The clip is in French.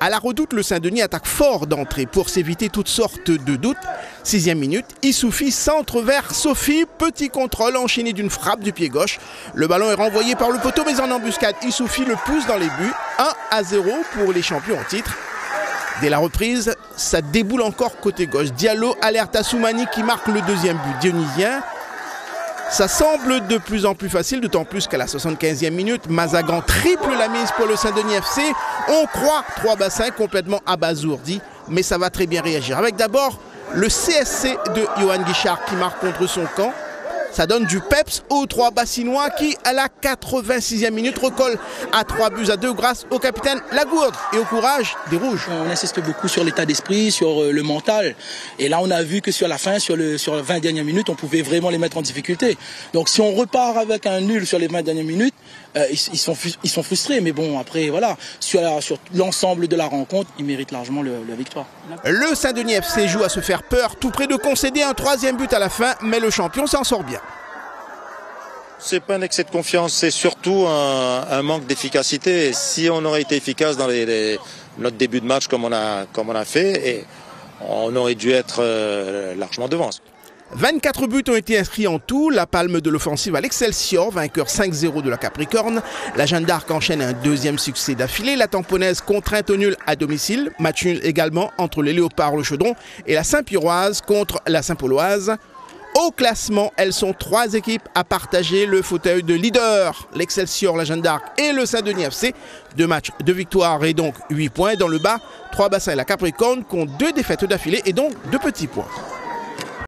À la Redoute, le Saint-Denis attaque fort d'entrée pour s'éviter toutes sortes de doutes. 6e minute, Issoufi centre vers Sophie. Petit contrôle enchaîné d'une frappe du pied gauche. Le ballon est renvoyé par le poteau, mais en embuscade, Issoufi le pousse dans les buts. 1-0 pour les champions en titre. Dès la reprise, ça déboule encore côté gauche. Diallo alerte à Soumani qui marque le deuxième but dionysien. Ça semble de plus en plus facile, d'autant plus qu'à la 75e minute, Mazagan triple la mise pour le Saint-Denis FC. On croit 3 bassins complètement abasourdis, mais ça va très bien réagir. Avec d'abord le CSC de Johan Guichard qui marque contre son camp. Ça donne du peps aux 3 Bassinois qui, à la 86e minute, recollent à 3-2 grâce au capitaine Lagourde et au courage des Rouges. On insiste beaucoup sur l'état d'esprit, sur le mental. Et là, on a vu que sur la fin, sur les 20 dernières minutes, on pouvait vraiment les mettre en difficulté. Donc si on repart avec un nul sur les 20 dernières minutes, ils sont frustrés. Mais bon, après, voilà, sur l'ensemble de la rencontre, ils méritent largement la victoire. Le Saint-Denis FC joue à se faire peur, tout près de concéder un 3e but à la fin, mais le champion s'en sort bien. C'est pas un excès de confiance, c'est surtout un manque d'efficacité. Si on aurait été efficace dans notre début de match comme on a fait, et on aurait dû être largement devant. 24 buts ont été inscrits en tout, la palme de l'offensive à l'Excelsior, vainqueur 5-0 de la Capricorne. La Jeanne d'Arc enchaîne un 2e succès d'affilée. La Tamponnaise contrainte au nul à domicile. Match nul également entre les Léopards Le Chaudron et la Saint-Pyroise contre la Saint-Pauloise. Au classement, elles sont 3 équipes à partager le fauteuil de leader. L'Excelsior, la Jeanne d'Arc et le Saint-Denis FC. 2 matchs, 2 victoires et donc 8 points. Dans le bas, 3 bassins et la Capricorne comptent 2 défaites d'affilée et donc 2 petits points.